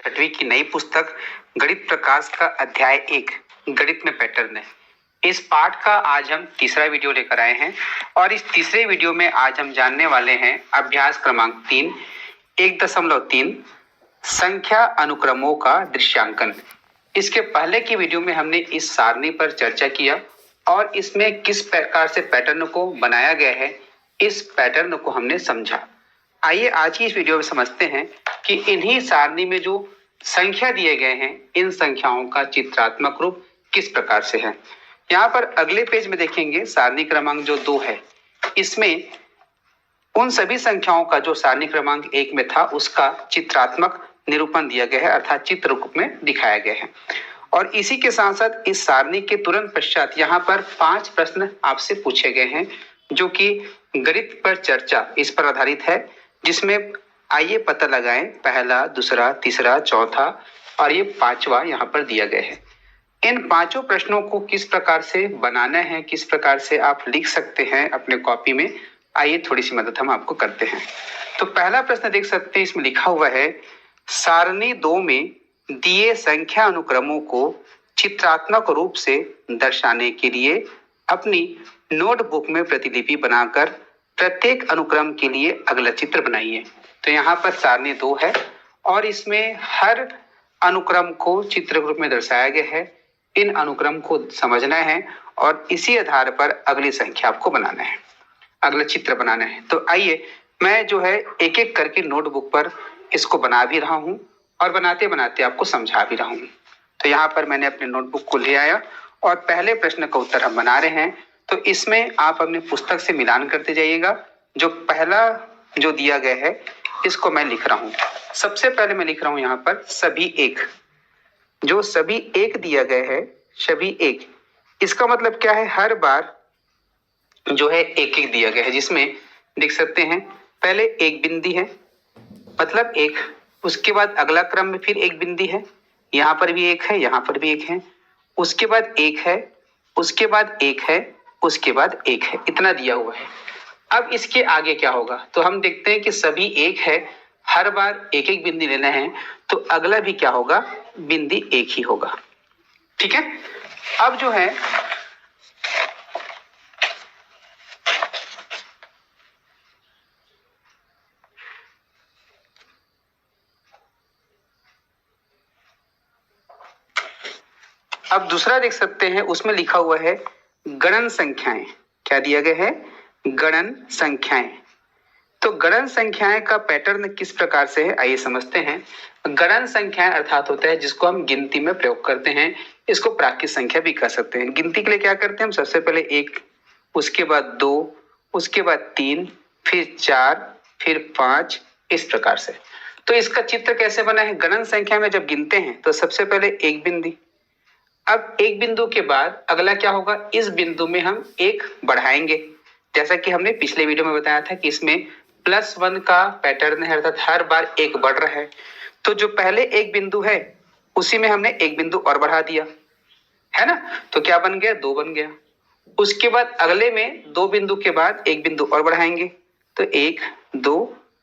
छठवीं की नई पुस्तक गणित प्रकाश का अध्याय 1 गणित में पैटर्न है। इस पाठ का आज हम तीसरा वीडियो लेकर आए हैं और इस तीसरे वीडियो में आज हम जानने वाले हैं अभ्यास क्रमांक 3 1.3 संख्या अनुक्रमों का दृश्यांकन। इसके पहले की वीडियो में हमने इस सारणी पर चर्चा किया और इसमें किस प्रकार से पैटर्न को बनाया गया है, इस पैटर्न को हमने समझा। आइए आज की इस वीडियो में समझते हैं कि इन्हीं सारणी में जो संख्या दिए गए हैं, इन संख्याओं का चित्रात्मक रूप किस प्रकार से है। यहाँ पर अगले पेज में देखेंगे सारणी क्रमांक जो 2 है, इसमें उन सभी संख्याओं का जो सारणी क्रमांक 1 में था उसका चित्रात्मक निरूपण दिया गया है, अर्थात चित्र रूप में दिखाया गया है। और इसी के साथ साथ इस सारणी के तुरंत पश्चात यहाँ पर 5 प्रश्न आपसे पूछे गए हैं जो कि गणित पर चर्चा इस पर आधारित है, जिसमें आइए पता लगाएं पहला, दूसरा, तीसरा, चौथा और ये 5वां यहाँ पर दिया गया है। इन 5 प्रश्नों को किस प्रकार से बनाना है, किस प्रकार से आप लिख सकते हैं अपने कॉपी में, आइए थोड़ी सी मदद हम आपको करते हैं। तो पहला प्रश्न देख सकते हैं, इसमें लिखा हुआ है सारणी 2 में दिए संख्या अनुक्रमों को चित्रात्मक रूप से दर्शाने के लिए अपनी नोटबुक में प्रतिलिपि बनाकर प्रत्येक अनुक्रम के लिए अगला चित्र बनाइए। तो यहाँ पर सारणी 2 है और इसमें हर अनुक्रम को चित्र रूप में दर्शाया गया है। इन अनुक्रम को समझना है और इसी आधार पर अगली संख्या आपको बनाना है, अगला चित्र बनाना है। तो आइए मैं जो है एक एक करके नोटबुक पर इसको बना भी रहा हूँ और बनाते बनाते आपको समझा भी रहा हूँ। तो यहाँ पर मैंने अपने नोटबुक को ले आया और पहले प्रश्न का उत्तर हम बना रहे हैं। तो इसमें आप अपने पुस्तक से मिलान करते जाइएगा। जो पहला जो दिया गया है इसको मैं लिख रहा हूँ। सबसे पहले मैं लिख रहा हूँ यहाँ पर सभी एक। जो सभी एक दिया गया है, सभी एक, इसका मतलब क्या है, हर बार जो है एक एक दिया गया है, जिसमें देख सकते हैं पहले एक बिंदी है, मतलब एक, उसके बाद अगला क्रम में फिर एक बिंदी है, यहाँ पर भी एक है, यहाँ पर भी एक है, उसके बाद एक है, उसके बाद एक है, उसके बाद एक है, इतना दिया हुआ है। अब इसके आगे क्या होगा, तो हम देखते हैं कि सभी एक है, हर बार एक एक बिंदी लेना है, तो अगला भी क्या होगा, बिंदी एक ही होगा। ठीक है। अब जो है अब दूसरा देख सकते हैं, उसमें लिखा हुआ है गणन संख्याएं। क्या दिया गया है, गणन संख्याएं। तो गणन संख्याएं का पैटर्न किस प्रकार से है, आइए समझते हैं। गणन संख्याएं अर्थात होता है जिसको हम गिनती में प्रयोग करते हैं, इसको प्राकृत संख्या भी कह सकते हैं। गिनती के लिए क्या करते हैं हम, सबसे पहले 1, उसके बाद 2, उसके बाद 3, फिर 4, फिर 5, इस प्रकार से। तो इसका चित्र कैसे बना है, गणन संख्या में जब गिनते हैं तो सबसे पहले एक बिंदी, अब एक बिंदु के बाद अगला क्या होगा, इस बिंदु में हम एक बढ़ाएंगे। जैसा कि हमने पिछले वीडियो में बताया था कि इसमें +1 का पैटर्न है, अर्थात हर बार एक बढ़ रहा है। तो जो पहले एक बिंदु है उसी में हमने एक बिंदु और बढ़ा दिया है ना, तो क्या बन गया, 2 बन गया। उसके बाद अगले में 2 बिंदु के बाद एक बिंदु और बढ़ाएंगे, तो 1, 2,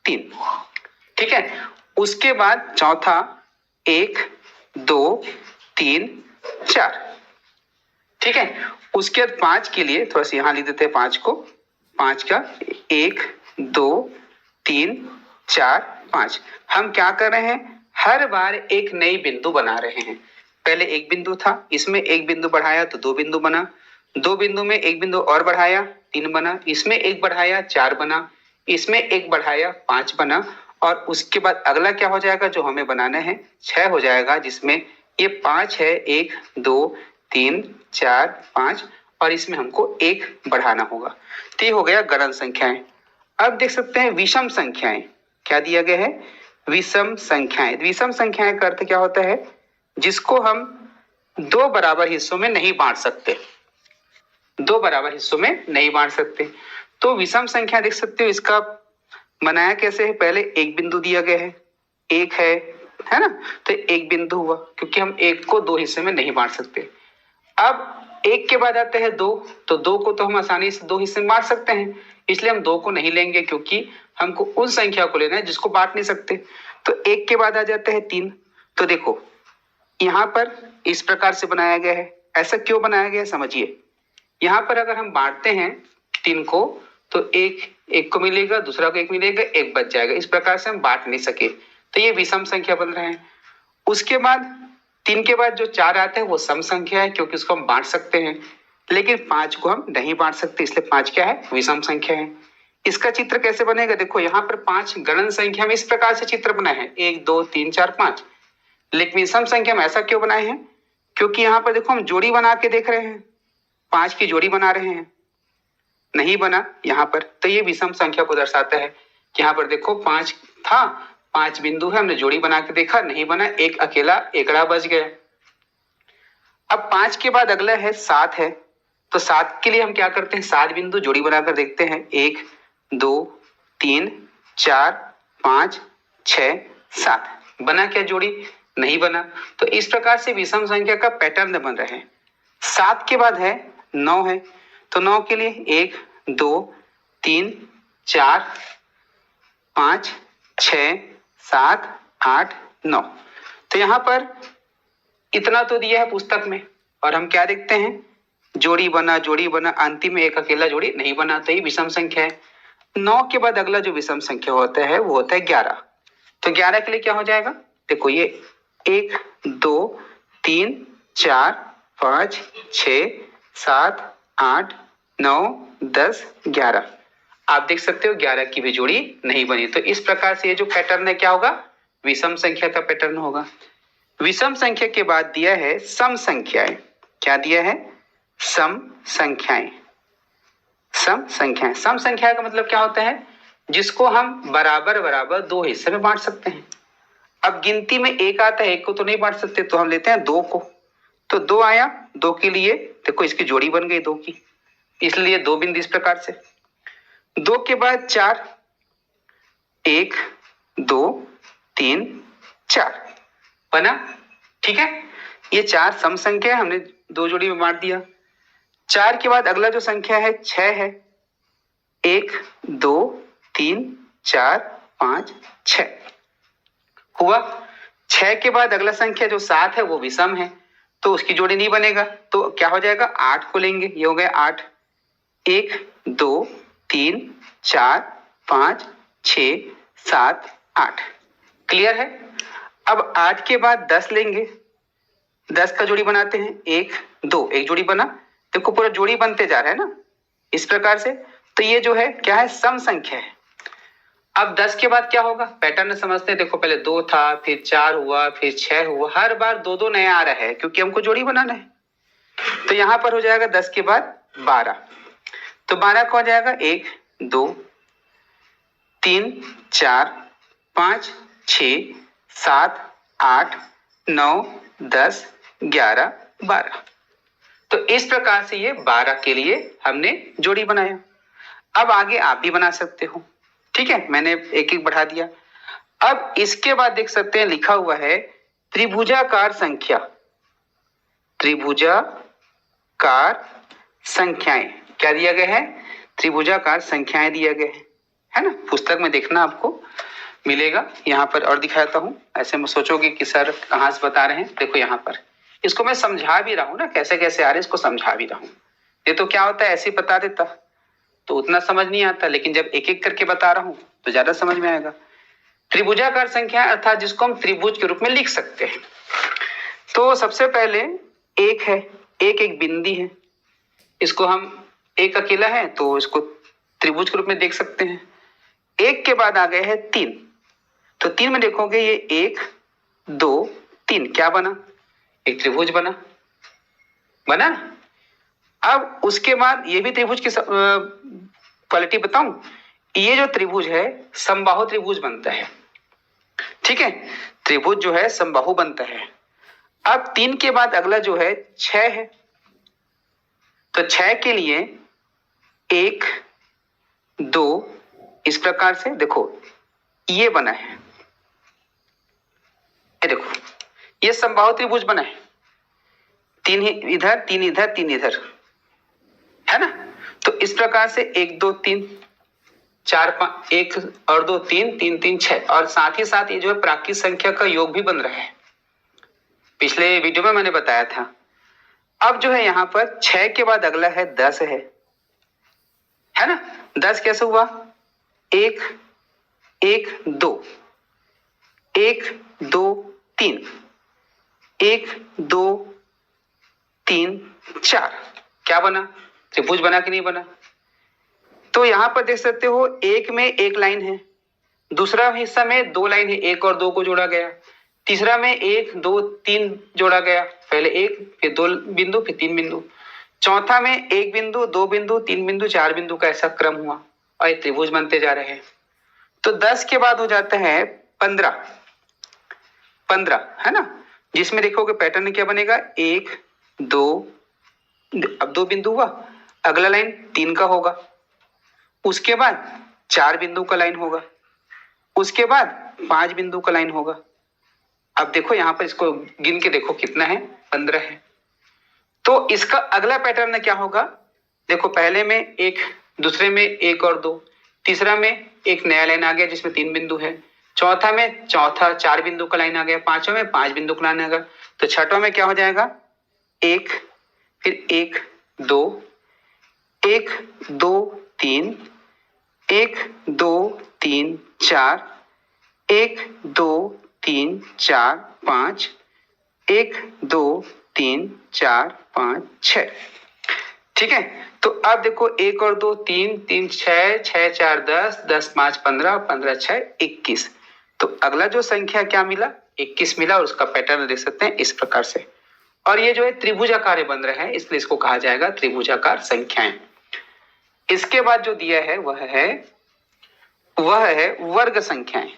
3। ठीक है। उसके बाद चौथा 1, 2, 3, 4। ठीक है। उसके बाद 5 के लिए थोड़ा सा यहां लिख देते हैं 5 को, 5 का 1, 2, 3, 4, 5। हम क्या कर रहे हैं, हर बार एक नई बिंदु बना रहे हैं। पहले एक बिंदु था, इसमें एक बिंदु बढ़ाया तो 2 बिंदु बना, 2 बिंदु में एक बिंदु और बढ़ाया 3 बना, इसमें एक बढ़ाया 4 बना, इसमें एक बढ़ाया 5 बना, और उसके बाद अगला क्या हो जाएगा, जो हमें बनाना है 6 हो जाएगा, जिसमें ये 5 है, 1, 2, 3, 4, 5, और इसमें हमको एक बढ़ाना होगा। तो ये हो गया गणन संख्याएं। अब देख सकते हैं विषम संख्याएं। क्या दिया गया है, विषम संख्याएं। विषम संख्याएं का अर्थ क्या होता है, जिसको हम 2 बराबर हिस्सों में नहीं बांट सकते, 2 बराबर हिस्सों में नहीं बांट सकते। तो विषम संख्या देख सकते हो, इसका बनाया कैसे है, पहले एक बिंदु दिया गया है, एक है ना, तो एक बिंदु हुआ, क्योंकि हम एक को 2 हिस्से में नहीं बांट सकते। अब एक के बाद आते हैं 2, तो 2 को तो हम आसानी से 2 हिस्से में बांट सकते हैं, इसलिए हम 2 को नहीं लेंगे, क्योंकि हमको उन संख्या को लेना है जिसको बांट नहीं सकते। तो एक के बाद आ जाते हैं 3, तो देखो यहाँ पर इस प्रकार से बनाया गया है। ऐसा क्यों बनाया गया है समझिए। यहाँ पर अगर हम बांटते हैं 3 को तो एक को मिलेगा, दूसरा को 1 मिलेगा, 1 बच जाएगा। इस प्रकार से हम बांट नहीं सके तो ये विषम संख्या बन रहे हैं। उसके बाद 3 के बाद जो 4 आता है वो सम संख्या है क्योंकि उसको हम बांट सकते हैं, लेकिन 5 को हम नहीं बांट सकते, इसलिए 5 क्या है, विषम संख्या है। इसका चित्र कैसे बनेगा, देखो यहाँ पर 5 गणन संख्या में इस प्रकार से चित्र बनाए हैं 1 2 3 4 5, लेकिन विषम संख्या में ऐसा क्यों बनाए हैं, क्योंकि यहाँ पर देखो हम जोड़ी बना के देख रहे हैं, 5 की जोड़ी बना रहे हैं, नहीं बना यहाँ पर, तो ये विषम संख्या को दर्शाता है कि यहाँ पर देखो 5 था, 5 बिंदु है, हमने जोड़ी बना के देखा, नहीं बना, एक अकेला एकड़ा बच गया। अब 5 के बाद अगला है 7 है, तो 7 के लिए हम क्या करते हैं, 7 बिंदु जोड़ी बनाकर देखते हैं, 1 2 3 4 5 6 7, बना क्या जोड़ी, नहीं बना। तो इस प्रकार से विषम संख्या का पैटर्न बन रहे हैं। 7 के बाद है 9 है, तो 9 के लिए 1 2 3 4 5 6 7 8 9, तो यहाँ पर इतना तो दिया है पुस्तक में, और हम क्या देखते हैं, जोड़ी बना, अंतिम में एक अकेला जोड़ी नहीं बना, तो ये विषम संख्या है। 9 के बाद अगला जो विषम संख्या होता है वो होता है 11। तो 11 के लिए क्या हो जाएगा, देखो ये 1 2 3 4 5 6 7 8 9 10 11, आप देख सकते हो 11 की भी जोड़ी नहीं बनी। तो इस प्रकार से ये जो पैटर्न है क्या होगा, विषम संख्या का पैटर्न होगा। विषम संख्या के बाद दिया है सम संख्याएं। क्या दिया है, सम संख्याएं। सम संख्याएं, सम संख्या का मतलब क्या होता है, जिसको हम बराबर बराबर 2 हिस्से में बांट सकते हैं। अब गिनती में 1 आता है, 1 को तो नहीं बांट सकते, तो हम लेते हैं 2 को, तो 2 आया, 2 के लिए देखो इसकी जोड़ी बन गई 2 की, इसलिए 2 बिंदु इस प्रकार से। 2 के बाद 4, 1 2 3 4 बना, ठीक है। ये 4 सम संख्या है, हमने 2 जोड़ी में बांट दिया। 4 के बाद अगला जो संख्या है 6 है, 1 2 3 4 5 6 हुआ। 6 के बाद अगला संख्या जो 7 है वो विषम है, तो उसकी जोड़ी नहीं बनेगा, तो क्या हो जाएगा, 8 को लेंगे, ये हो गया 8, 1 2 3 4 5 6 7 8, क्लियर है। अब 8 के बाद 10 लेंगे, 10 का जोड़ी बनाते हैं, 1 2, एक जोड़ी बना, देखो पूरा जोड़ी बनते जा रहा है ना इस प्रकार से, तो ये जो है क्या है, सम संख्या है। अब 10 के बाद क्या होगा, पैटर्न समझते हैं, देखो पहले 2 था, फिर 4 हुआ, फिर 6 हुआ, हर बार 2 2 नया आ रहा है क्योंकि हमको जोड़ी बनाना है। तो यहां पर हो जाएगा 10 के बाद 12, तो 12 को हो जाएगा 1 2 3 4 5 6 7 8 9 10 11 12, तो इस प्रकार से ये 12 के लिए हमने जोड़ी बनाया। अब आगे आप भी बना सकते हो, ठीक है, मैंने एक एक बढ़ा दिया। अब इसके बाद देख सकते हैं लिखा हुआ है त्रिभुजाकार संख्या, त्रिभुजाकार संख्याएं, क्या दिया गया है, त्रिभुजाकार संख्याएं दिया गया है ना, पुस्तक में देखना आपको मिलेगा। यहाँ पर और दिखाता हूं, ऐसे में सोचोगे कि सर कहाँ से बता रहे हैं, देखो यहाँ पर इसको मैं समझा भी रहा हूं ना, कैसे कैसे आ रहे इसको समझा भी रहा हूं। ये तो क्या होता है, ऐसे ही बता देता तो उतना समझ नहीं आता, लेकिन जब एक एक करके बता रहा हूं तो ज्यादा समझ में आएगा। त्रिभुजाकार संख्या अर्थात जिसको हम त्रिभुज के रूप में लिख सकते हैं। तो सबसे पहले एक है, एक बिंदी है, इसको हम एक अकेला है तो इसको त्रिभुज के रूप में देख सकते हैं। एक के बाद आ गए हैं 3, तो 3 में देखोगे ये 1 2 3 क्या बना, एक त्रिभुज बना बना ना। अब उसके बाद ये भी त्रिभुज की क्वालिटी बताऊं, ये जो त्रिभुज है समबाहु त्रिभुज बनता है, ठीक है, त्रिभुज जो है समबाहु बनता है। अब 3 के बाद अगला जो है 6 है, तो 6 के लिए 1 2 इस प्रकार से देखो ये बना है, ये देखो ये समबाहु त्रिभुज बना है, 3 इधर 3 इधर 3 इधर, है ना। तो इस प्रकार से 1 2 3 4 5 1 और 2 3 3 3 6, और साथ ही साथ ये जो है प्राकृत संख्या का योग भी बन रहा है, पिछले वीडियो में मैंने बताया था। अब जो है यहाँ पर 6 के बाद अगला है 10 है ना। 10 कैसे हुआ? 1 1 2 1 2 3 1 2 3 4 क्या बना? त्रिभुज बना कि नहीं बना? तो यहां पर देख सकते हो एक में एक लाइन है, दूसरा हिस्सा में 2 लाइन है, 1 और 2 को जोड़ा गया, तीसरा में 1 2 3 जोड़ा गया, पहले 1 फिर 2 बिंदु फिर 3 बिंदु, चौथा में 1 बिंदु 2 बिंदु 3 बिंदु 4 बिंदु का ऐसा क्रम हुआ और ये त्रिभुज बनते जा रहे हैं। तो 10 के बाद हो जाता है 15 है ना, जिसमें देखोगे पैटर्न क्या बनेगा? 1 2 अब 2 बिंदु हुआ, अगला लाइन 3 का होगा, उसके बाद 4 बिंदु का लाइन होगा, उसके बाद 5 बिंदु का लाइन होगा। अब देखो यहां पर इसको गिन के देखो कितना है? 15 है। तो इसका अगला पैटर्न क्या होगा? देखो पहले में 1, दूसरे में 1 और 2, तीसरा में एक नया लाइन आ गया जिसमें 3 बिंदु है, चौथा में 4 बिंदु का लाइन आ गया, पांचवा में 5 बिंदु का लाइन आ गया। तो छठवा में क्या हो जाएगा? 1 फिर 1 2 1 2 3 1 2 3 4 1 2 3 4 5 1 2 3 4 5 6। ठीक है, तो अब देखो 1 और 2 3 3 6 6 4 10 10 5 15 15 6 21। तो अगला जो संख्या क्या मिला? 21 मिला और उसका पैटर्न देख सकते हैं इस प्रकार से। और ये जो है त्रिभुजाकार बन रहा है, इसलिए इसको कहा जाएगा त्रिभुजाकार संख्याएं। इसके बाद जो दिया है वह है वर्ग संख्याएं।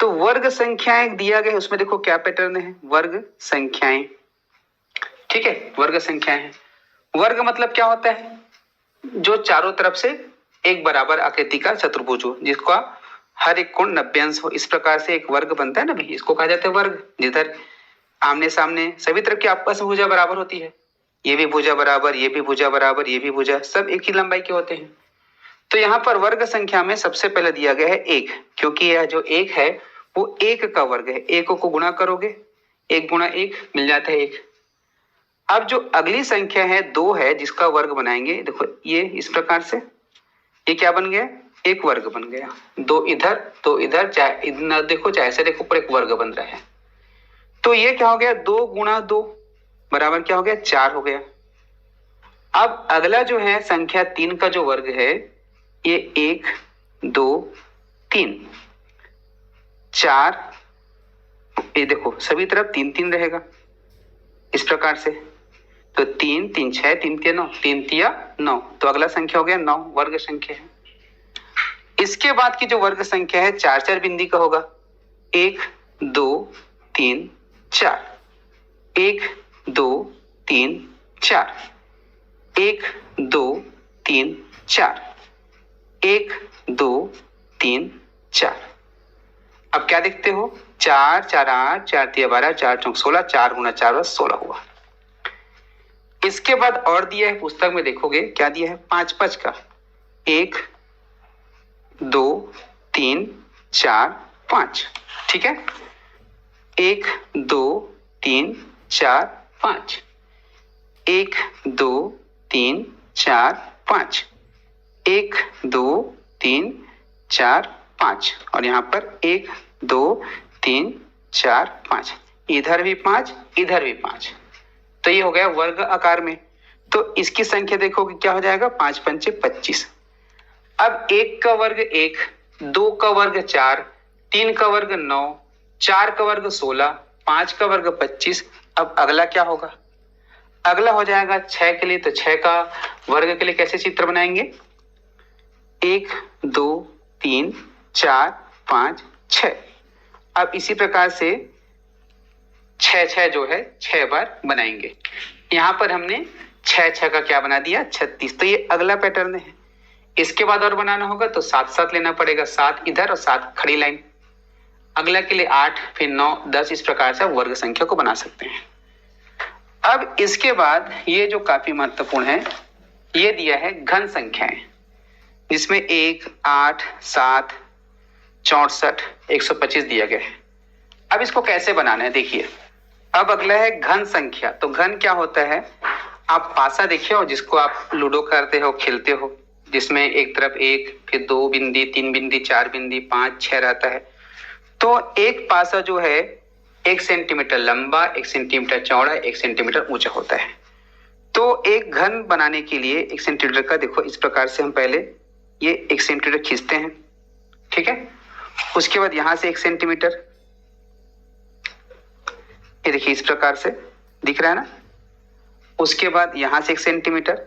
तो वर्ग संख्याएं दिया गया है, उसमें देखो क्या पैटर्न है? वर्ग संख्याएं। ठीक है, वर्ग संख्याएं है। वर्ग मतलब क्या होता है? जो चारों तरफ से एक बराबर आकृति का चतुर्भुज हो, जिसका हर एक कोण 90 अंश हो, इस प्रकार से एक वर्ग बनता है ना भाई, इसको कहा जाता है वर्ग। जिधर आमने सामने सभी तरफ की आपस में भुजा बराबर होती है, ये भी भुजा बराबर, ये भी भुजा बराबर, ये भी भुजा, सब एक ही लंबाई के होते हैं। तो यहाँ पर वर्ग संख्या में सबसे पहले दिया गया है 1, क्योंकि यह जो 1 है वो 1 का वर्ग है। 1 को गुणा करोगे, 1 गुणा 1 मिल जाता है 1। अब जो अगली संख्या है 2 है, जिसका वर्ग बनाएंगे, देखो ये इस प्रकार से, ये क्या बन गया? एक वर्ग बन गया। 2 इधर 2 इधर, चाहे देखो चाहे ऐसे देखो, पर एक वर्ग बन रहा है। तो ये क्या हो गया? 2 गुणा 2 बराबर क्या हो गया? 4 हो गया। अब अगला जो है संख्या 3 का जो वर्ग है, ये 1 2 3 4, ये देखो सभी तरफ 3 3 रहेगा इस प्रकार से। तो 3 3 6 3 3 9 3 तिया 9, तो अगला संख्या हो गया 9, वर्ग संख्या है। इसके बाद की जो वर्ग संख्या है 4 4 बिंदी का होगा। 1 2 3 4 1 2 3 4 1 2 3 4 1 2 3 4। अब क्या देखते हो? 4 4 8 4 3 12 4 चौक 16, 4 गुना 4 16 हुआ। इसके बाद और दिया है, पुस्तक में देखोगे क्या दिया है? 5 5 का, 1 2 3 4 5। ठीक है, 1 2 3 4 5 1 2 3 4 5 1 2 3 4 5, और यहाँ पर 1 2 3 4 5, इधर भी 5 इधर भी 5। तो ये हो गया वर्ग आकार में। तो इसकी संख्या देखोगे क्या हो जाएगा? 5 पंचे 25। अब 1 का वर्ग 1, 2 का वर्ग 4, 3 का वर्ग 9, 4 का वर्ग 16, 5 का वर्ग 25। अब अगला क्या होगा? अगला हो जाएगा 6 के लिए। तो 6 का वर्ग के लिए कैसे चित्र बनाएंगे? 1 2 3 4 5 6। अब इसी प्रकार से 6 6 जो है 6 बार बनाएंगे। यहाँ पर हमने 6 6 का क्या बना दिया? 36। तो ये अगला पैटर्न है। इसके बाद और बनाना होगा तो 7 7 लेना पड़ेगा, 7 इधर और 7 खड़ी लाइन। अगला के लिए 8 फिर 9 10, इस प्रकार से वर्ग संख्या को बना सकते हैं। अब इसके बाद ये जो काफी महत्वपूर्ण है, ये दिया है घन संख्याएं, जिसमें 1 8 7 64 125 दिया गया है। अब इसको कैसे बनाना है देखिए। अब अगला है घन संख्या। तो घन क्या होता है, आप पासा देखिए, और जिसको आप लूडो करते हो, खेलते हो, जिसमें एक तरफ एक, फिर दो बिंदी, तीन बिंदी, चार बिंदी, पांच, छह रहता है। तो एक पासा जो है 1 सेंटीमीटर लंबा, 1 सेंटीमीटर चौड़ा, 1 सेंटीमीटर ऊंचा होता है। तो एक घन बनाने के लिए 1 सेंटीमीटर का, देखो इस प्रकार से हम पहले ये 1 सेंटीमीटर खींचते हैं, ठीक है। उसके बाद यहां से 1 सेंटीमीटर, ये देखिए इस प्रकार से दिख रहा है ना। उसके बाद यहां से 1 सेंटीमीटर।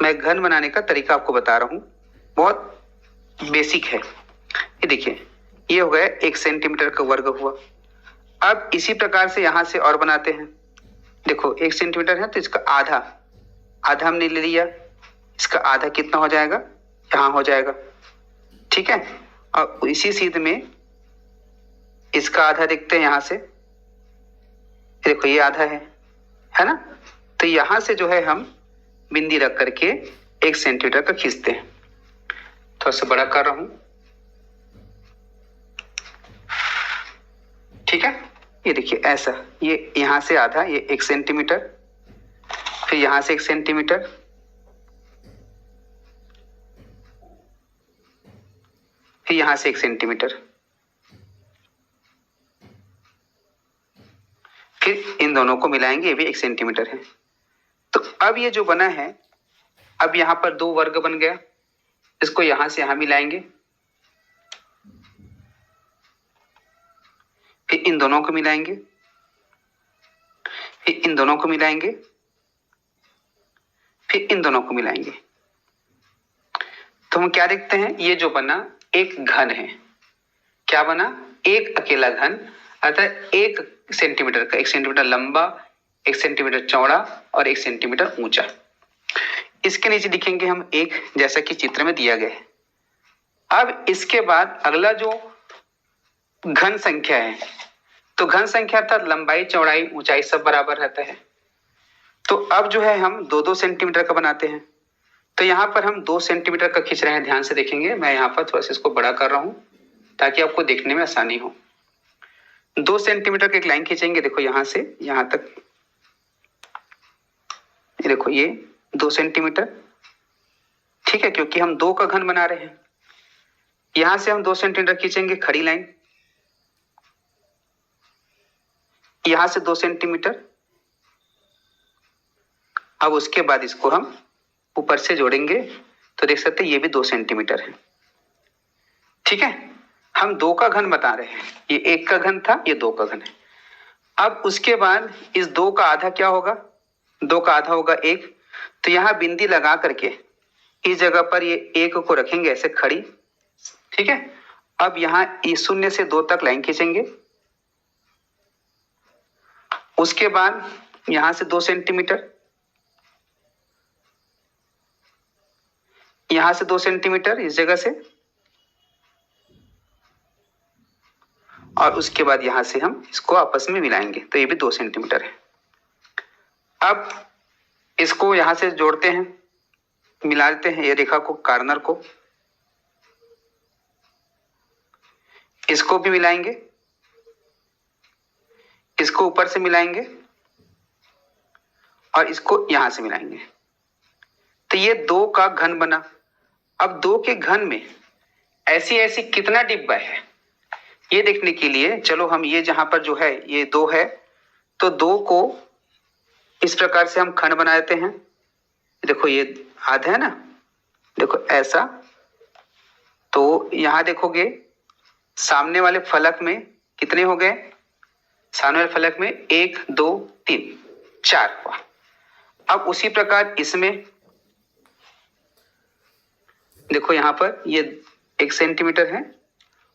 मैं घन बनाने का तरीका आपको बता रहा हूं, बहुत बेसिक है। ये देखिए, ये हो गया 1 सेंटीमीटर का वर्ग हुआ। अब इसी प्रकार से यहां से और बनाते हैं। देखो 1 सेंटीमीटर है तो इसका आधा, आधा हमने ले लिया, इसका आधा कितना हो जाएगा, यहां हो जाएगा, ठीक है। और इसी सीध में इसका आधा देखते हैं यहां से, देखो ये आधा है ना। तो यहां से जो है हम बिंदी रख करके 1 सेंटीमीटर का खींचते हैं। थोड़ा सा बड़ा कर रहा हूं, ठीक है। ये देखिए ऐसा, ये यहां से आधा, ये 1 सेंटीमीटर, फिर यहां से 1 सेंटीमीटर, फिर यहां से 1 सेंटीमीटर, फिर इन दोनों को मिलाएंगे, ये भी 1 सेंटीमीटर है। तो अब ये जो बना है, अब यहां पर दो वर्ग बन गया, इसको यहां से यहां मिलाएंगे, फिर इन दोनों को मिलाएंगे, फिर इन दोनों को मिलाएंगे, फिर इन दोनों को मिलाएंगे। तो हम क्या देखते हैं, ये जो बना एक घन है। क्या बना, एक अकेला घन, अर्थात 1 सेंटीमीटर का, 1 सेंटीमीटर लंबा, 1 सेंटीमीटर चौड़ा और 1 सेंटीमीटर ऊंचा। इसके नीचे लिखेंगे हम एक, जैसा कि चित्र में दिया गया है। अब इसके बाद अगला जो घन संख्या है, तो घन संख्या अर्थात लंबाई, चौड़ाई, ऊंचाई सब बराबर रहता है। तो अब जो है हम 2-2 सेंटीमीटर का बनाते हैं। तो यहां पर हम 2 सेंटीमीटर का खींच रहे हैं, ध्यान से देखेंगे। मैं यहाँ पर थोड़ा सा इसको बड़ा कर रहा हूं ताकि आपको देखने में आसानी हो। 2 सेंटीमीटर की एक लाइन खींचेंगे, देखो यहां से यहां तक, ये देखो ये 2 सेंटीमीटर, ठीक है, क्योंकि हम 2 का घन बना रहे हैं। यहां से हम 2 सेंटीमीटर खींचेंगे, खड़ी लाइन, यहां से 2 सेंटीमीटर। अब उसके बाद इसको हम ऊपर से जोड़ेंगे, तो देख सकते हैं ये भी 2 सेंटीमीटर है, ठीक है। हम 2 का घन बता रहे हैं, ये 1 का घन था, ये 2 का घन है। अब उसके बाद इस 2 का आधा क्या होगा, 2 का आधा होगा 1। तो यहां बिंदी लगा करके इस जगह पर ये 1 को रखेंगे ऐसे खड़ी, ठीक है। अब यहां इस 0 से 2 तक लाइन खींचेंगे। उसके बाद यहां से 2 सेंटीमीटर, यहां से 2 सेंटीमीटर इस जगह से, और उसके बाद यहां से हम इसको आपस में मिलाएंगे, तो ये भी 2 सेंटीमीटर है। अब इसको यहां से जोड़ते हैं, मिला देते हैं ये रेखा को, कार्नर को, इसको भी मिलाएंगे, इसको ऊपर से मिलाएंगे और इसको यहां से मिलाएंगे। तो ये 2 का घन बना। अब 2 के घन में ऐसी ऐसी कितना डिब्बा है, ये देखने के लिए चलो हम ये जहां पर जो है ये 2 है, तो 2 को इस प्रकार से हम खंड बना देते हैं। देखो ये आधा है ना, देखो ऐसा। तो यहां देखोगे सामने वाले फलक में कितने हो गए, सामने वाले फलक में 1 2 3 4 हुआ। अब उसी प्रकार इसमें देखो, यहां पर ये 1 सेंटीमीटर है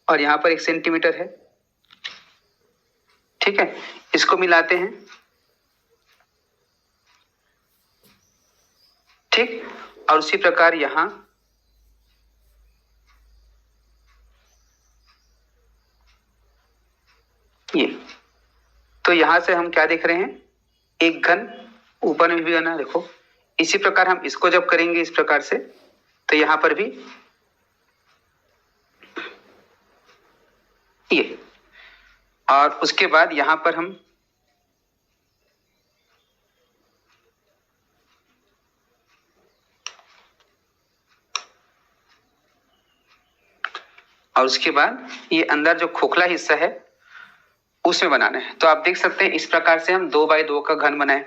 और यहां पर 1 सेंटीमीटर है, ठीक है। इसको मिलाते हैं, ठीक। और उसी प्रकार यहां ये, तो यहां से हम क्या देख रहे हैं, एक घन ऊपर में भी बना, देखो इसी प्रकार हम इसको जब करेंगे इस प्रकार से, तो यहां पर भी ये, और उसके बाद यहाँ पर हम और उसके बाद ये अंदर जो खोखला हिस्सा है उसमें बनाना है। तो आप देख सकते हैं इस प्रकार से हम 2x2 का घन बनाए,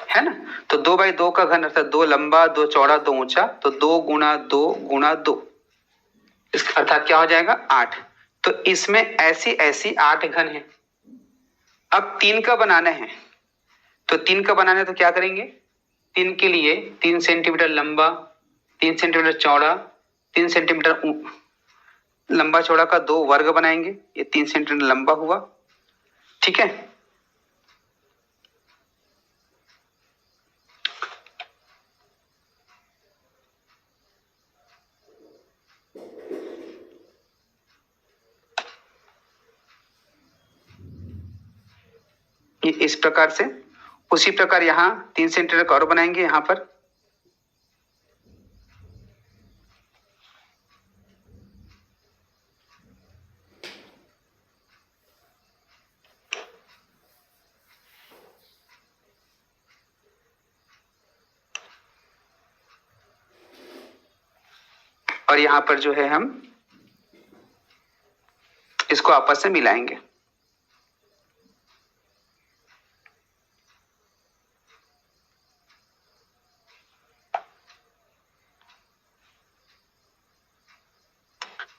है ना। तो 2x2 का घन अर्थात 2 लंबा 2 चौड़ा 2 ऊंचा, तो 2 गुणा 2 गुणा 2, इसका अर्थात क्या हो जाएगा 8। तो इसमें ऐसी ऐसी 8 घन है। अब 3 का बनाना है, तो 3 का बनाना है तो क्या करेंगे, 3 के लिए 3 सेंटीमीटर लंबा 3 सेंटीमीटर चौड़ा 3 सेंटीमीटर लंबा चौड़ा का 2 वर्ग बनाएंगे, ये 3 सेंटीमीटर लंबा हुआ, ठीक है। ये इस प्रकार से, उसी प्रकार यहाँ 3 सेंटीमीटर का और बनाएंगे यहाँ पर, और यहाँ पर जो है हम इसको आपस में मिलाएंगे।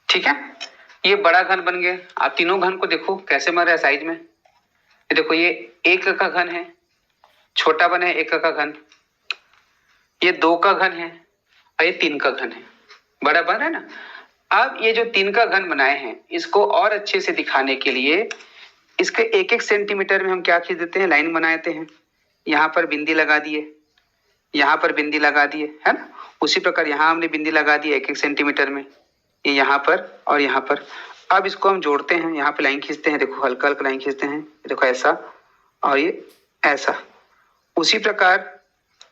ठीक है, ये बड़ा घन बन गया। आप तीनों घन को देखो कैसे बन रहा है साइज में। ये देखो ये 1 का घन है, छोटा बना है 1 का घन, ये 2 का घन है और ये 3 का घन है, बड़ा बन रहा है ना। अब ये जो 3 का घन बनाए हैं इसको और अच्छे से दिखाने के लिए इसके 1-1 सेंटीमीटर में हम क्या खींच देते हैं, लाइन बनाते हैं। यहाँ पर बिंदी लगा दिए, यहाँ पर बिंदी लगा दिए, है ना। उसी प्रकार यहाँ हमने बिंदी लगा दी 1-1 सेंटीमीटर में, ये यहाँ पर और यहाँ पर। अब इसको हम जोड़ते हैं, यहाँ पे लाइन खींचते हैं, देखो हल्का हल्का लाइन खींचते हैं, देखो ऐसा और ये ऐसा। उसी प्रकार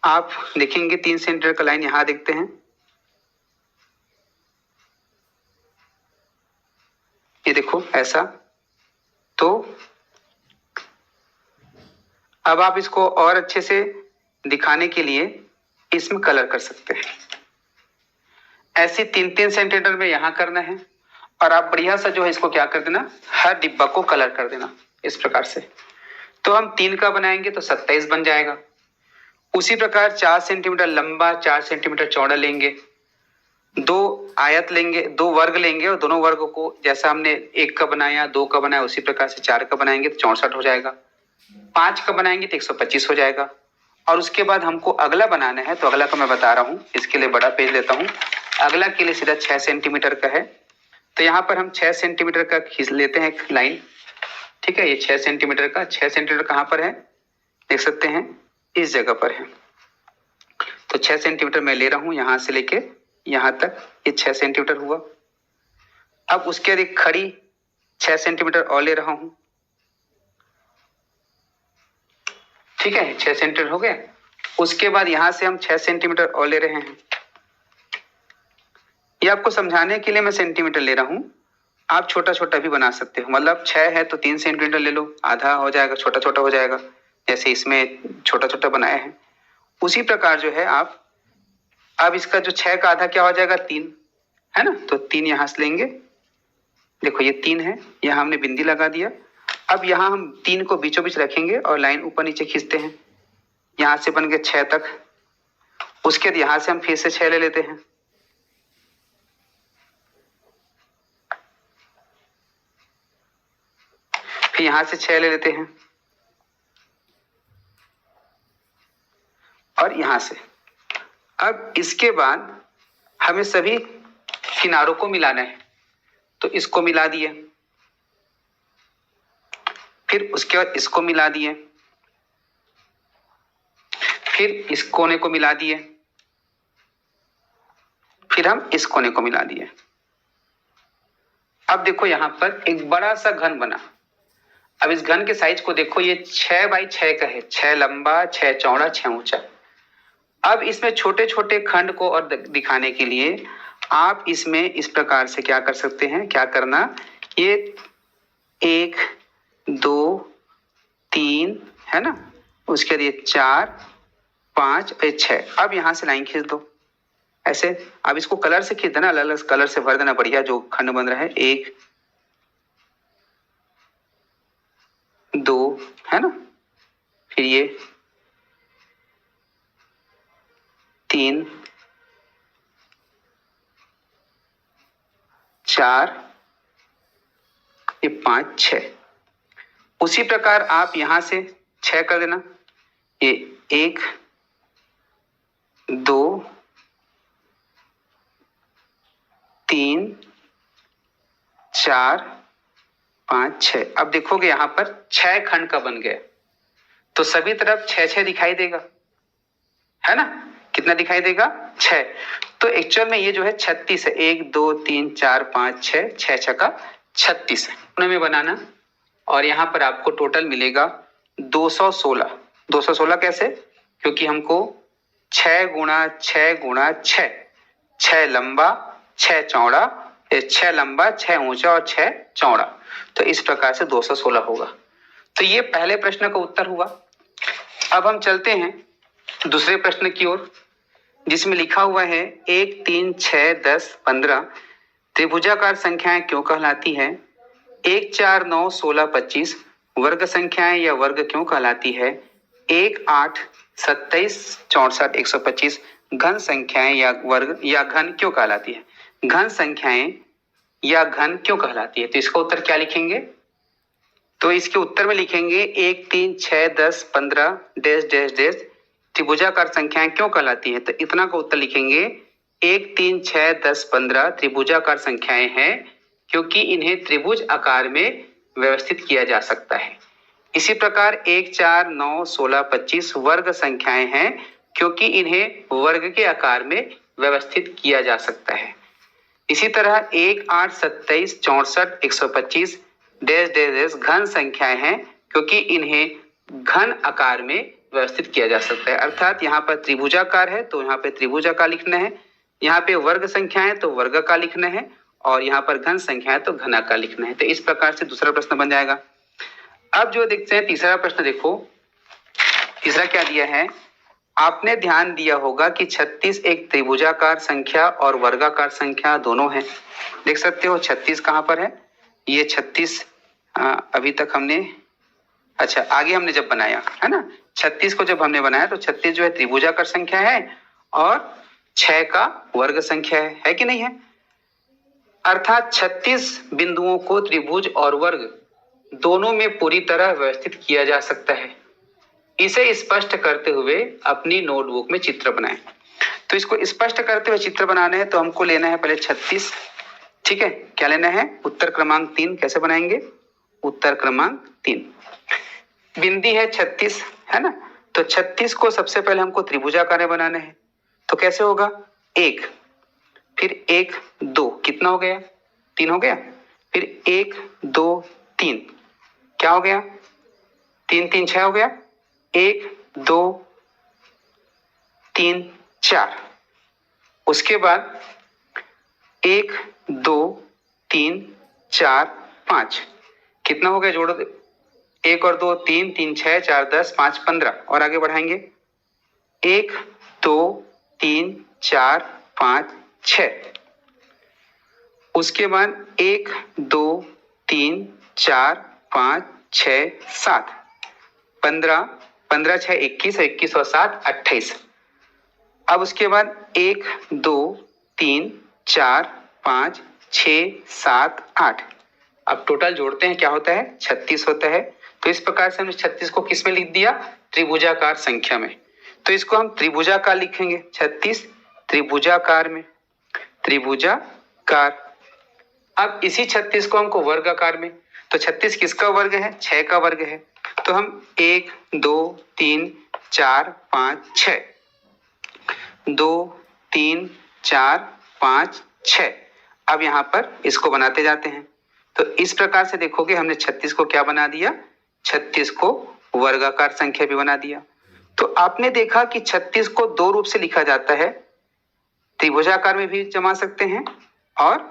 आप देखेंगे 3 सेंटीमीटर का लाइन यहाँ देखते हैं, ये देखो ऐसा। तो अब आप इसको और अच्छे से दिखाने के लिए इसमें कलर कर सकते हैं। ऐसे 3-3 सेंटीमीटर में यहाँ करना है और आप बढ़िया सा जो है इसको क्या कर देना, हर डिब्बा को कलर कर देना इस प्रकार से। तो हम 3 का बनाएंगे तो 27 बन जाएगा। उसी प्रकार 4 सेंटीमीटर लंबा 4 सेंटीमीटर चौड़ा लेंगे, 2 आयत लेंगे, 2 वर्ग लेंगे और दोनों वर्गों को जैसा हमने 1 का बनाया 2 का बनाया उसी प्रकार से 4 का बनाएंगे तो 64 हो जाएगा, 5 का बनाएंगे तो 125 हो जाएगा। और उसके बाद हमको अगला बनाना है, तो अगला का मैं बता रहा हूँ, इसके लिए बड़ा पेज लेता हूँ। अगला के लिए सीधा 6 सेंटीमीटर का है, तो यहाँ पर हम 6 सेंटीमीटर का खींच लेते हैं एक लाइन, ठीक है। ये 6 सेंटीमीटर का, 6 सेंटीमीटर कहाँ पर है देख सकते हैं, इस जगह पर है। तो 6 सेंटीमीटर मैं ले रहा हूँ, यहाँ से लेके यहाँ तक ये 6 सेंटीमीटर हुआ। अब उसके बाद एक खड़ी 6 सेंटीमीटर और ले रहा हूँ, ठीक है, 6 सेंटीमीटर हो गया। उसके बाद यहाँ से हम 6 सेंटीमीटर और ले रहे हैं। ये आपको समझाने के लिए मैं सेंटीमीटर ले रहा हूँ, आप छोटा छोटा भी बना सकते हो। मतलब 6 है तो 3 सेंटीमीटर ले लो, आधा हो जाएगा, छोटा छोटा हो जाएगा, जैसे इसमें छोटा छोटा बनाया है। उसी प्रकार जो है आप अब इसका जो 6 का आधा क्या हो जाएगा 3, है ना। तो 3 यहाँ से लेंगे, देखो ये 3 है, यहाँ हमने बिंदी लगा दिया। अब यहाँ हम 3 को बीचों बीच रखेंगे और लाइन ऊपर नीचे खींचते हैं, यहाँ से बन गए 6 तक। उसके बाद यहाँ से हम फिर से 6 ले लेते हैं, फिर यहाँ से 6 ले लेते हैं और यहाँ से। अब इसके बाद हमें सभी किनारों को मिलाना है, तो इसको मिला दिए, फिर उसके बाद इसको मिला दिए, फिर इस कोने को मिला दिए, फिर हम इस कोने को मिला दिए। अब देखो यहाँ पर एक बड़ा सा घन बना। अब इस घन के साइज को देखो, ये 6x6 का है, 6 लंबा 6 चौड़ा 6 ऊंचा। अब इसमें छोटे छोटे खंड को और दिखाने के लिए आप इसमें इस प्रकार से क्या कर सकते हैं, क्या करना, ये 1 2 3 है ना, उसके बाद ये 4 5 और 6। अब यहाँ से लाइन खींच दो ऐसे। अब इसको कलर से खींच देना, अलग अलग कलर से भर देना, बढ़िया जो खंड बन रहा है। 1 2 है ना, फिर ये 3 4 ये 5 6। उसी प्रकार आप यहां से 6 कर देना। ये 1 2 3 4 5 6। अब देखोगे यहां पर 6 खंड का बन गया, तो सभी तरफ 6 6 दिखाई देगा, है ना। कितना दिखाई देगा? 6। तो एक्चुअल में ये जो है 36 है। 1 2 3 4 5 6, 6 छक्का 36 है में बनाना। और यहाँ पर आपको टोटल मिलेगा 216। 216 कैसे? क्योंकि हमको 6 गुणा 6 गुणा 6, 6 लंबा 6 चौड़ा, 6 लंबा 6 ऊंचा और 6 चौड़ा, तो इस प्रकार से 216 होगा। तो ये पहले प्रश्न का उत्तर हुआ। अब हम चलते हैं दूसरे प्रश्न की ओर, जिसमें लिखा हुआ है 1 3 6 10 15 त्रिभुजाकार संख्याएं क्यों कहलाती है? 1 4 9 16 25 वर्ग संख्याएं या वर्ग क्यों कहलाती है? 1 8 27 64 125 घन संख्याएं या वर्ग या घन क्यों कहलाती है? घन संख्याएं या घन क्यों कहलाती है? तो इसका उत्तर क्या लिखेंगे? तो इसके उत्तर में लिखेंगे 1 3 6 10 15 डैश डैश डैश त्रिभुजाकार संख्याएं क्यों कहलाती है। तो इतना का उत्तर लिखेंगे 1 3 6 10 15 त्रिभुजाकार संख्याएं हैं क्योंकि इन्हें त्रिभुज आकार में व्यवस्थित किया जा सकता है। इसी प्रकार 1 4 9 16 25 वर्ग संख्याएं हैं क्योंकि इन्हें वर्ग के आकार में व्यवस्थित किया जा सकता है। इसी तरह 1 8 27 64 125 डैश डैश डैश घन संख्याएं हैं क्योंकि इन्हें घन आकार में व्यवस्थित किया जा सकता है। अर्थात यहाँ पर त्रिभुजाकार है तो यहाँ पे त्रिभुजाकार लिखना है, यहाँ पे वर्ग संख्या है तो वर्गाकार लिखना है, और यहाँ पर घन संख्या है तो घनाकार लिखना है। तो इस प्रकार से दूसरा प्रश्न बन जाएगा। अब जो देखते हैं तीसरा प्रश्न, देखो तीसरा क्या दिया है। आपने ध्यान दिया होगा कि 36 एक त्रिभुजाकार संख्या और वर्गाकार संख्या दोनों है। देख सकते हो 36 कहाँ पर है, ये 36 अभी तक हमने, अच्छा आगे हमने जब बनाया है ना, 36 को जब हमने बनाया तो 36 जो है त्रिभुजाकार संख्या है और 6 का वर्ग संख्या है कि नहीं है। अर्थात 36 बिंदुओं को त्रिभुज और वर्ग दोनों में पूरी तरह व्यवस्थित किया जा सकता है। इसे स्पष्ट करते हुए अपनी नोटबुक में चित्र बनाएं। तो इसको स्पष्ट करते हुए चित्र बनाने हैं तो हमको लेना है पहले 36, ठीक है। क्या लेना है? उत्तर क्रमांक 3। कैसे बनाएंगे? उत्तर क्रमांक 3 बिंदी है 36 है ना, तो 36 को सबसे पहले हमको त्रिभुजाकार में बनाना है। तो कैसे होगा? 1 फिर 1 2 कितना हो गया? 3 हो गया। फिर 1 2 3 क्या हो गया? 3 3 6 हो गया। 1 2 3 4, उसके बाद 1 2 3 4 5 कितना हो गया? जोड़ो, 1 और 2 3 3 6 4 10 5 15 और आगे बढ़ाएंगे 1 2 3 4 5 6, उसके बाद 1 2 3 4 5 6 7 15 15 6 21 21 और 7 28। अब उसके बाद 1 2 3 4 5 6 7 8। अब टोटल जोड़ते हैं क्या होता है? 36 होता है। तो इस प्रकार से हमने 36 को किस में लिख दिया? त्रिभुजाकार संख्या में। तो इसको हम त्रिभुजाकार लिखेंगे, 36 त्रिभुजाकार में, त्रिभुजाकार। अब इसी 36 को हमको वर्गाकार में, तो 36 किसका वर्ग है? 6 का वर्ग है। तो हम 1 2 3 4 5 6 2 3 4 5 6। अब यहाँ पर इसको बनाते जाते हैं। तो इस प्रकार से देखोगे हमने 36 को क्या बना दिया? 36 को वर्गाकार संख्या भी बना दिया। तो आपने देखा कि 36 को दो रूप से लिखा जाता है, त्रिभुजाकार में भी जमा सकते हैं और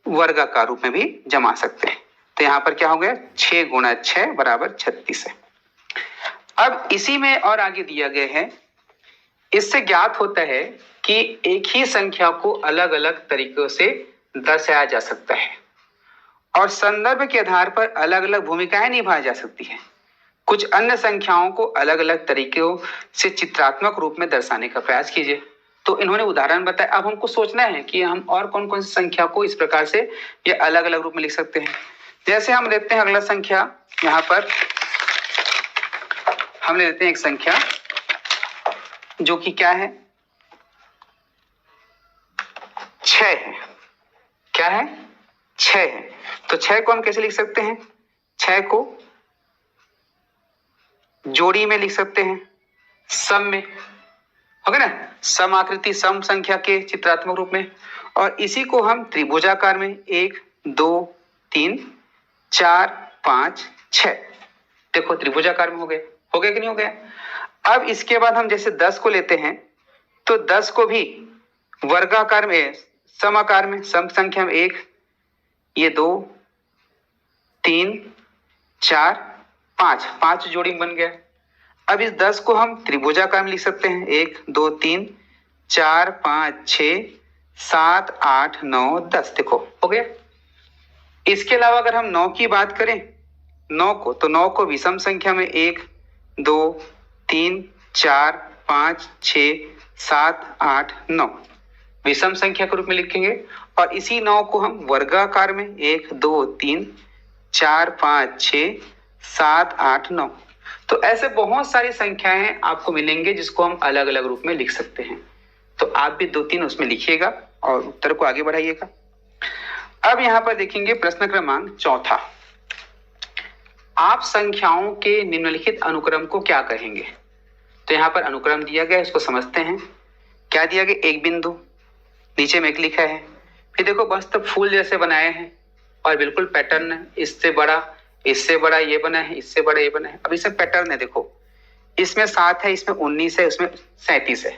वर्गाकार रूप में भी जमा सकते हैं। तो यहाँ पर क्या हो गया 6 गुणा 6 बराबर 36 है। अब इसी में और आगे दिया गया है, इससे ज्ञात होता है कि एक ही संख्या को अलग अलग तरीकों से दर्शाया जा सकता है और संदर्भ के आधार पर अलग अलग भूमिकाएं निभाई जा सकती है। कुछ अन्य संख्याओं को अलग अलग तरीकों से चित्रात्मक रूप में दर्शाने का प्रयास कीजिए। तो इन्होंने उदाहरण बताया। अब हमको सोचना है कि हम और कौन कौन सी संख्या को इस प्रकार से ये अलग अलग रूप में लिख सकते हैं। जैसे हम लेते हैं अगला संख्या, यहाँ पर हम लेते हैं एक संख्या जो कि क्या है 6 है। क्या है 6 है। तो 6 को हम कैसे लिख सकते हैं, 6 को जोड़ी में लिख सकते हैं, सम में, हो गया ना, सम आकृति सम संख्या के चित्रात्मक रूप में। और इसी को हम त्रिभुजाकार में 1 2 3 4 5 6, देखो त्रिभुजाकार में हो गया कि नहीं हो गया। अब इसके बाद हम जैसे 10 को लेते हैं तो 10 को भी वर्गाकार में समाकार में सम संख्या में 1 ये 2 3 4 5, 5 जोड़ी बन गया। अब इस 10 को हम त्रिभुजाकार में लिख सकते हैं 1 2 3 4 5 6 7 8 9 10, देखो हो गया। इसके अलावा अगर हम 9 की बात करें 9 को, तो 9 को विषम संख्या में 1 2 3 4 5 6 7 8 9 विषम संख्या के रूप में लिखेंगे। और इसी 9 को हम वर्गाकार में 1 2 3 4 5 6 7 8 9, तो ऐसे बहुत सारी संख्याएं आपको मिलेंगे जिसको हम अलग अलग रूप में लिख सकते हैं। तो आप भी 2-3 उसमें लिखिएगा और उत्तर को आगे बढ़ाइएगा। अब यहाँ पर देखेंगे प्रश्न क्रमांक 4, आप संख्याओं के निम्नलिखित अनुक्रम को क्या कहेंगे। तो यहाँ पर अनुक्रम दिया गया है, इसको समझते हैं। क्या दिया गया, एक बिंदु, नीचे में एक लिखा है, फिर देखो मस्त फूल जैसे बनाए हैं और बिल्कुल पैटर्न है, इससे बड़ा ये बना है, इससे बड़ा ये बना है। अब इसमें पैटर्न है, देखो इसमें 7 है, इसमें 19 है, उसमें 37 है।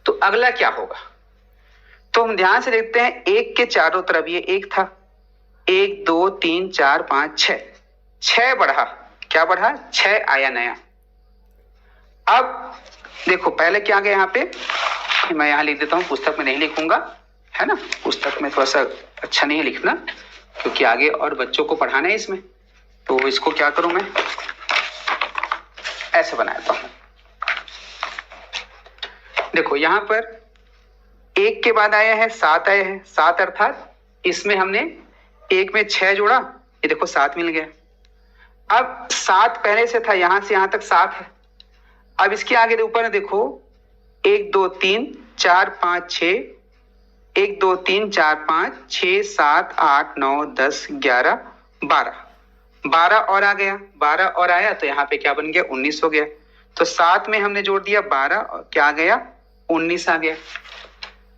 तो अगला क्या होगा, तो हम ध्यान से देखते हैं। एक के चारों तरफ ये एक था, 1 2 3 4 5 6, 6 बढ़ा, क्या बढ़ा 6 आया नया। अब देखो पहले क्या आ गया, यहाँ पे मैं यहाँ लिख देता हूँ, पुस्तक में नहीं लिखूंगा, है ना, पुस्तक में थोड़ा सा अच्छा नहीं है लिखना क्योंकि आगे और बच्चों को पढ़ाना है इसमें। तो इसको क्या करूं, मैं ऐसे बनाता हूं। देखो यहां पर 1 के बाद आया है 7 आया है, 7 अर्थात इसमें हमने 1 में 6 जोड़ा, ये देखो 7 मिल गया। अब 7 पहले से था, यहां से यहां तक 7 है। अब इसके आगे ऊपर देखो 1 2 3 4 5 6, 1 2 3 4 5 6 7 8 9 10 11 12, 12 और आ गया, 12 और आया तो यहाँ पे क्या बन गया 19 हो गया। तो 7 में हमने जोड़ दिया 12 और क्या आ गया 19 आ गया।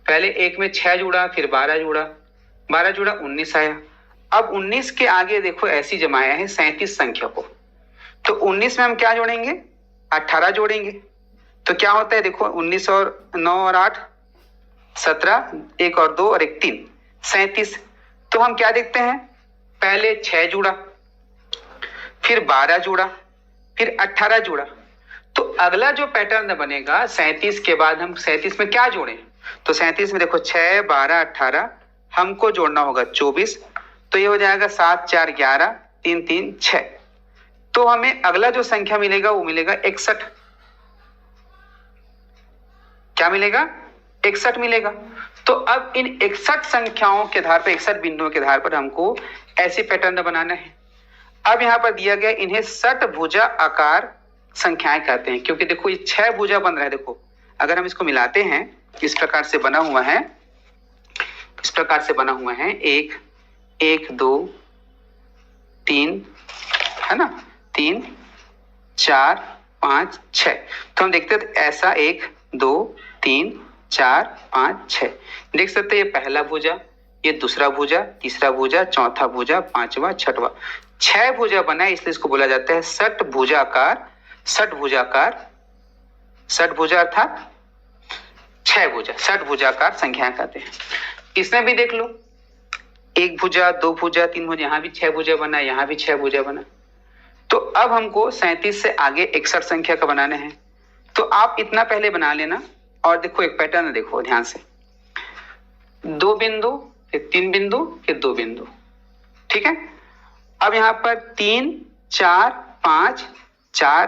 पहले 1 में 6 जुड़ा, फिर 12 जुड़ा, 12 जुड़ा 19 आया। अब 19 के आगे देखो ऐसी जमाया है 37 संख्या को, तो 19 में हम क्या जोड़ेंगे 18 जोड़ेंगे। तो क्या होता है देखो 19 और 9 और 8 17, 1 और 2 और 1 3 37। तो हम क्या देखते हैं, पहले 6 जुड़ा, फिर 12 जुड़ा, फिर 18 जुड़ा। तो अगला जो पैटर्न बनेगा 37 के बाद हम 37 में क्या जोड़ें, तो 37 में देखो 6 12 18 हमको जोड़ना होगा 24, तो ये हो जाएगा 7 4 11 3 3 6। तो हमें अगला जो संख्या मिलेगा वो मिलेगा 61। क्या मिलेगा 61 मिलेगा। तो अब इन 61 संख्याओं के आधार पर 61 बिंदुओं के आधार पर हमको ऐसे पैटर्न बनाना है। अब यहाँ पर दिया गया इन्हें षटभुजा आकार संख्याएं कहते हैं, क्योंकि देखो ये 6 भुजा बन रहा है। देखो अगर हम इसको मिलाते हैं, इस प्रकार से बना हुआ है, इस प्रकार से बना हुआ है 1 1 2 3, है ना, 3 4 5 6। तो हम देखते हैं ऐसा 1 2 3 4 5 6 देख सकते हैं। ये पहला भुजा, ये दूसरा भुजा, तीसरा भुजा, चौथा भुजा, पांचवा, छठवा, 6 भुजा बना है, इसलिए इसको बोला जाता है षटभुजाकार। षटभुजाकार, षटभुजा अर्थात 6 भुजा, षटभुजाकार संख्याएं कहते हैं। इसमें भी देख लो एक भुजा, दो भुजा, तीन भुजा, यहाँ भी 6 भुजा बना, यहाँ भी 6 भुजा बना। तो अब हमको 37 से आगे 61 संख्या का बनाने हैं। तो आप इतना पहले बना लेना और देखो एक पैटर्न देखो ध्यान से, 2 बिंदु, फिर 3 बिंदु, फिर 2 बिंदु। ठीक है। अब यहाँ पर 3 4 5 4